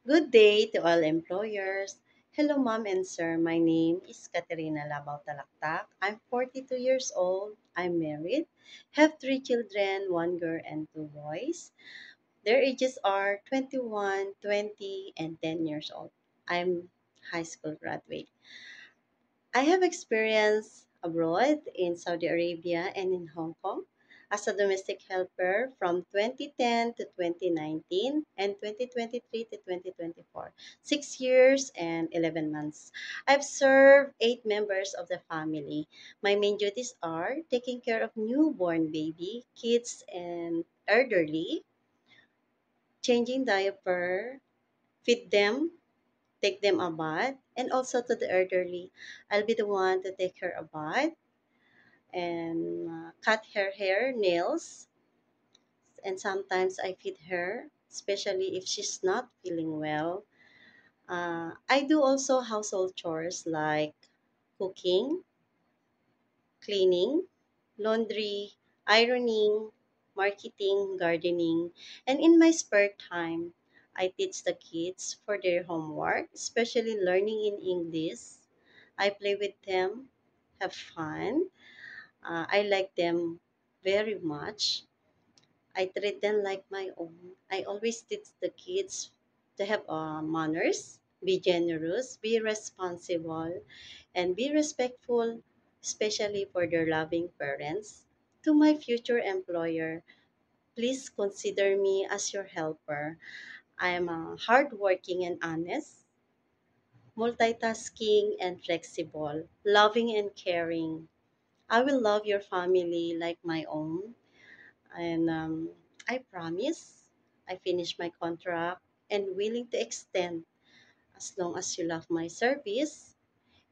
Good day to all employers. Hello, mom and sir. My name is Katerina Labao Talaktak. I'm 42 years old. I'm married, have three children, one girl and two boys. Their ages are 21, 20, and 10 years old. I'm high school graduate. I have experience abroad in Saudi Arabia and in Hong Kong as a domestic helper from 2010 to 2019 and 2023 to 2024. 6 years and 11 months. I've served 8 members of the family. My main duties are taking care of newborn baby, kids, and elderly, changing diaper, feed them, take them a bath, and also to the elderly. I'll be the one to take her a bath and cut her hair, nails, and sometimes I feed her, especially if she's not feeling well. I do also household chores like cooking, cleaning, laundry, ironing, marketing, gardening, and in my spare time, I teach the kids for their homework, especially learning in English. I play with them, have fun. I like them very much. I treat them like my own. I always teach the kids to have manners, be generous, be responsible, and be respectful, especially for their loving parents. To my future employer, please consider me as your helper. I am hardworking and honest, multitasking and flexible, loving and caring. I will love your family like my own. And I promise I finish my contract and willing to extend as long as you love my service.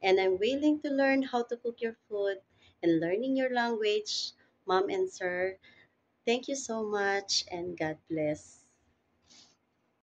And I'm willing to learn how to cook your food and learning your language, mom and sir. Thank you so much and God bless.